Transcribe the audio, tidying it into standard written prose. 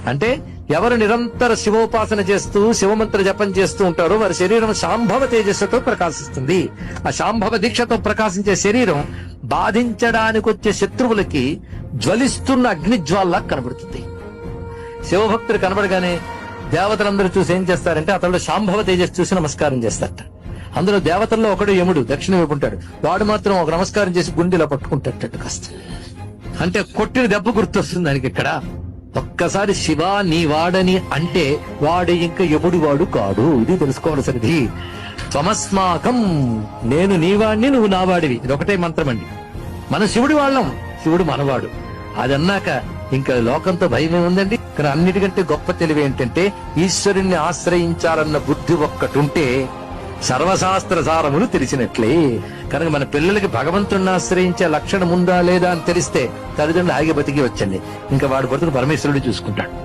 అంటే ఎవరు నిరంతర శివోపాసన చేస్తూ శివమంత్ర జపం చేస్తూ ఉంటారో వారి శరీరం శాంభవ తేజస్సుతో ప్రకాశిస్తుంది. ఆ శాంభవ దీక్షతో ప్రకాశించే శరీరం బాధించడానికి వచ్చే శత్రువులకి జ్వలిస్తున్న అగ్నిజ్వాల్లా కనబడుతుంది. శివభక్తుడు కనబడగానే దేవతలందరూ చూసి ఏం చేస్తారంటే అతడు శాంభవ తేజస్సు చూసి నమస్కారం చేస్తారట. అందులో దేవతల్లో ఒకడు యముడు దక్షిణ వైపు ఉంటాడు. వాడు మాత్రం ఒక నమస్కారం చేసి గుండెలో పట్టుకుంటాడు కాస్త. అంటే కొట్టిన దెబ్బ గుర్తొస్తుంది దానికి. ఇక్కడ ఒక్కసారి శివ నీ వాడని అంటే వాడు ఇంకా యముడి వాడు కాడు. ఇది తెలుసుకోవాల్సినది. త్వమస్మాకం, నేను నీవాడిని నువ్వు నావాడివి. ఇది ఒకటే మంత్రం అండి. మనం శివుడి వాళ్ళం, శివుడు మనవాడు. అది అన్నాక ఇంకా లోకంతో భయం ఏముందండి. ఇక్కడ అన్నిటికంటే గొప్ప తెలివి ఏంటంటే ఈశ్వరుణ్ణి ఆశ్రయించాలన్న బుద్ధి ఒక్కటుంటే సర్వశాస్త్ర సారములు తెలిసినట్లే. కనుక మన పిల్లలకి భగవంతుడిని ఆశ్రయించే లక్షణం ఉందా లేదా అని తెలిస్తే తల్లిదండ్రులు హాయిగా బతికి వచ్చండి. ఇంకా వాడి బతుకు పరమేశ్వరుడు చూసుకుంటాడు.